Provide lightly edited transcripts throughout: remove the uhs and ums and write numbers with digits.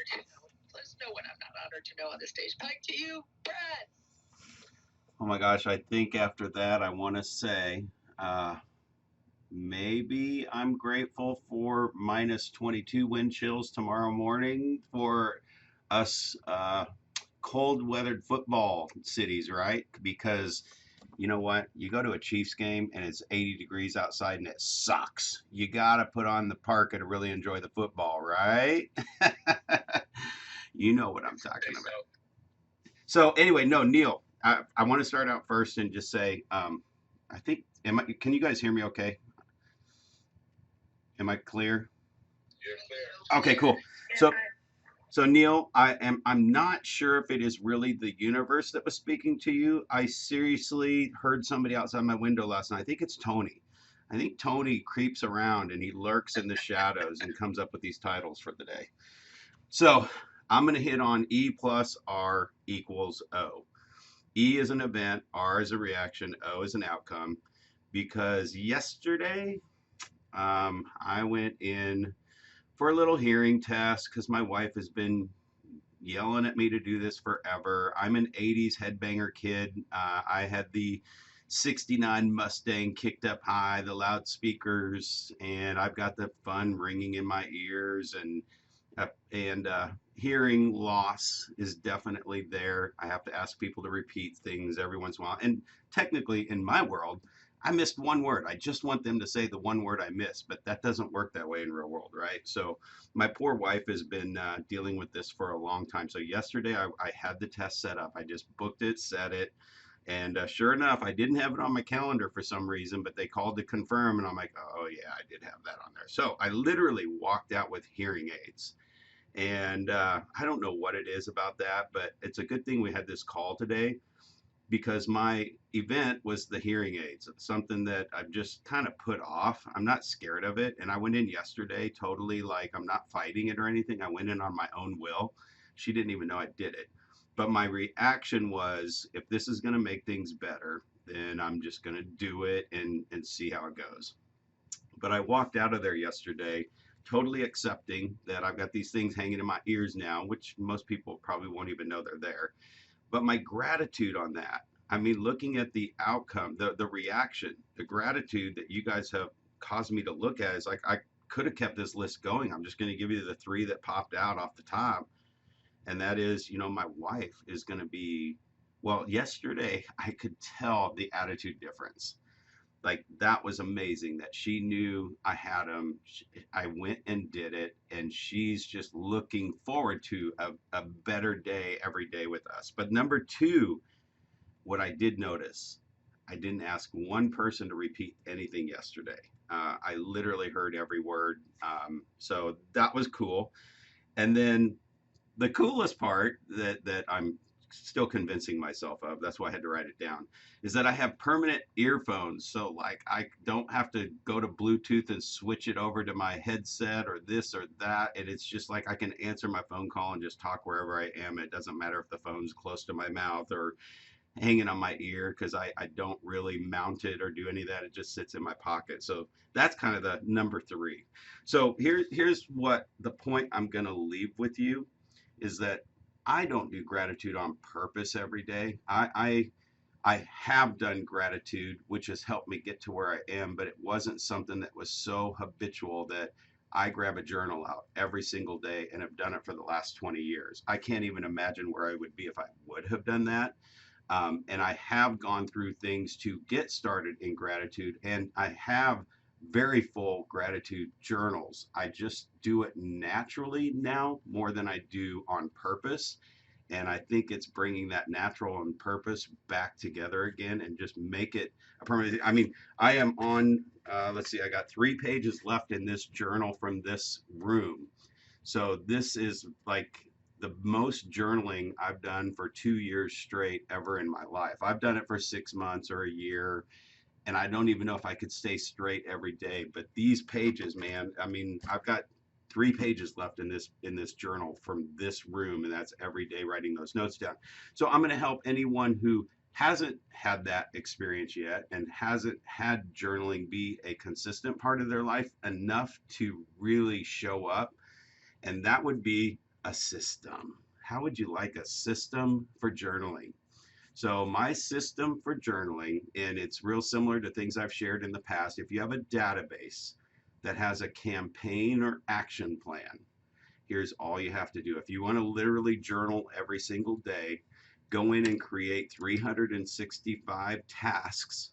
honored to know. There's no one I'm not honored to know on this stage. Back to you, Brad. Oh my gosh, I think after that, I want to say uh, maybe I'm grateful for minus 22 wind chills tomorrow morning for us cold weathered football cities, right? Because you know what? You go to a Chiefs game and it's 80 degrees outside and it sucks. You got to put on the parka to really enjoy the football, right? You know what I'm talking about. So anyway, no, Neil, I want to start out first and just say, I think, can you guys hear me okay? Am I clear? You're clear. Okay, cool. So, so Neil, I'm not sure if it is really the universe that was speaking to you. I seriously heard somebody outside my window last night. I think it's Tony. I think Tony creeps around and he lurks in the shadows and comes up with these titles for the day. So I'm going to hit on E plus R equals O. E is an event, R is a reaction, O is an outcome. Because yesterday, I went in for a little hearing test because my wife has been yelling at me to do this forever. I'm an 80s headbanger kid. I had the 69 Mustang kicked up high, the loudspeakers, and I've got the fun ringing in my ears and hearing loss is definitely there. I have to ask people to repeat things every once in a while. And technically, in my world, I missed one word. I just want them to say the one word I missed, but that doesn't work that way in real world, right? So my poor wife has been dealing with this for a long time. So yesterday I had the test set up. I just booked it, set it, and sure enough, I didn't have it on my calendar for some reason, but they called to confirm, and I'm like, oh yeah, I did have that on there. So I literally walked out with hearing aids. And I don't know what it is about that, but it's a good thing we had this call today because my event was the hearing aids, something that I've just kind of put off. I'm not scared of it. And I went in yesterday totally like I'm not fighting it or anything. I went in on my own will. She didn't even know I did it. But my reaction was if this is going to make things better, then I'm just going to do it and see how it goes. But I walked out of there yesterday totally accepting that I've got these things hanging in my ears now, which most people probably won't even know they're there. But my gratitude on that, I mean, looking at the outcome, the reaction, the gratitude that you guys have caused me to look at is like, I could have kept this list going. I'm just going to give you the three that popped out off the top. And that is, my wife is going to be, well, yesterday I could tell the attitude difference. Like that was amazing that she knew I had them. I went and did it, and she's just looking forward to a better day every day with us. But number two, what I did notice, I didn't ask one person to repeat anything yesterday. I literally heard every word. So that was cool. And then the coolest part that I'm still convincing myself of, that's why I had to write it down, is that I have permanent earphones. So like I don't have to go to Bluetooth and switch it over to my headset or this or that. And it's just like I can answer my phone call and just talk wherever I am. It doesn't matter if the phone's close to my mouth or hanging on my ear because I don't really mount it or do any of that. It just sits in my pocket. So that's kind of the number three. So here's what the point I'm going to leave with you is that I don't do gratitude on purpose every day. I have done gratitude, which has helped me get to where I am, but it wasn't something that was so habitual that I grab a journal out every single day and have done it for the last 20 years. I can't even imagine where I would be if I would have done that. And I have gone through things to get started in gratitude, and I have very full gratitude journals. I just do it naturally now more than I do on purpose. And I think it's bringing that natural and purpose back together again and just make it a permanent. I mean, I am on, let's see, I got 3 pages left in this journal from this room. So this is like the most journaling I've done for 2 years straight ever in my life. I've done it for 6 months or a year, and I don't even know if I could stay straight every day. But these pages, man, I mean, I've got 3 pages left in this journal from this room, and that's every day writing those notes down. So I'm going to help anyone who hasn't had that experience yet and hasn't had journaling be a consistent part of their life enough to really show up, and that would be A system. How would you like a system for journaling? So, my system for journaling, and it's real similar to things I've shared in the past. If you have a database that has a campaign or action plan, here's all you have to do. If you want to literally journal every single day, go in and create 365 tasks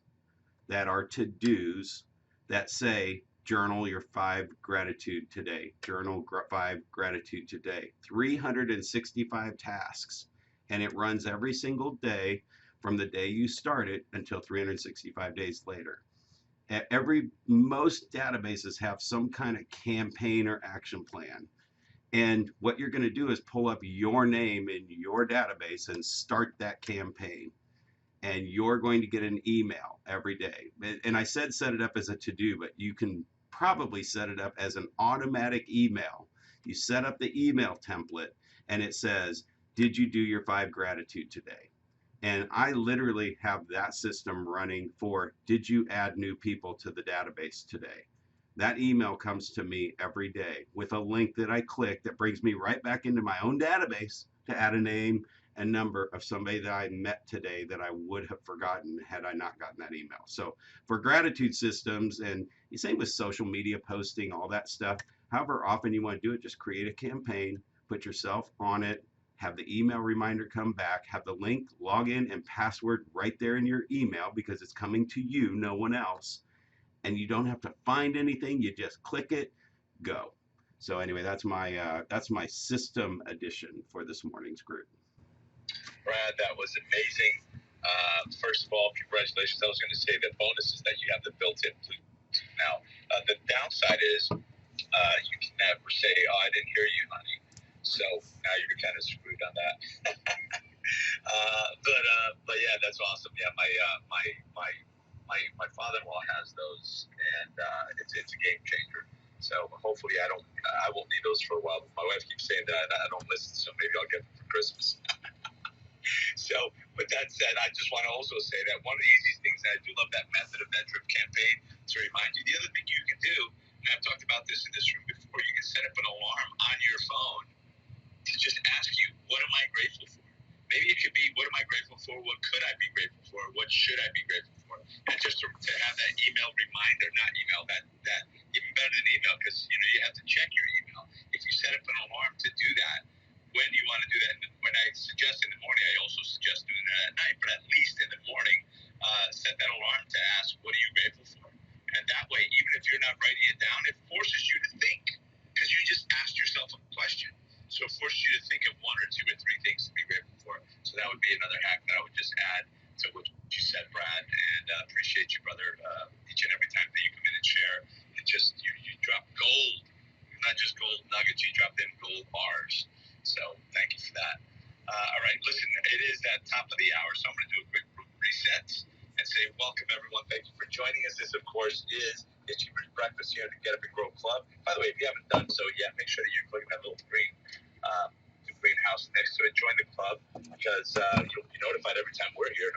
that are to dos that say, journal your 5 gratitude today, journal 5 gratitude today, 365 tasks. And it runs every single day from the day you start it until 365 days later. Most databases have some kind of campaign or action plan. And what you're going to do is pull up your name in your database and start that campaign. And you're going to get an email every day. And I said set it up as a to do, but you can probably set it up as an automatic email. You set up the email template and it says, did you do your 5 gratitude today? And I literally have that system running for, did you add new people to the database today? That email comes to me every day with a link that I click that brings me right back into my own database to add a name and number of somebody that I met today that I would have forgotten had I not gotten that email. So for gratitude systems, and the same with social media posting, all that stuff, however often you want to do it, just create a campaign, put yourself on it, have the email reminder come back, have the link, login, and password right there in your email because it's coming to you, no one else. And you don't have to find anything. You just click it, go. So anyway, that's my system edition for this morning's group. Brad, that was amazing. First of all, congratulations. I was going to say the bonus is that you have the built-in Bluetooth. Now, the downside is you can never say, "Oh, I didn't hear you, honey." So now you're kind of screwed on that. But yeah, that's awesome. Yeah, my father-in-law has those, and it's a game changer. So hopefully I won't need those for a while. My wife keeps saying that I don't listen, so maybe I'll get them for Christmas. So with that said, I just want to also say that one of the easiest things, that I do love that method of that drip campaign to remind you. The other thing you can do, and I've talked about this in this room before, you can set up an alarm on your phone to just ask you, what am I grateful for? Maybe it could be, what am I grateful for? What could I be grateful for? What should I be grateful for? And just to have that email reminder, not email, that even better than email, because you have to check your email. If you set up an alarm to do that, when you want to do that, and when I suggest in the morning, I also suggest doing that at night, but at least in the morning, set that alarm to ask, what are you grateful for? And that way, even if you're not writing it down, it forces you to think, because you just asked yourself a question. So it forces you to think of 1 or 2 or 3 things to be grateful for. So that would be another hack that I would just add to what you said, Brad. And appreciate you, brother. Each and every time that you come in and share, it just you drop gold, not just gold nuggets. You drop in gold bars. So thank you for that. All right, listen, it is that top of the hour, so I'm going to do a quick reset and say welcome, everyone. Thank you for joining us. This, of course, is Achievers Breakfast here at the Get Up and Grow Club. By the way, if you haven't done so yet, make sure that you're clicking that little green house next to it. Join the club because you'll be notified every time we're here.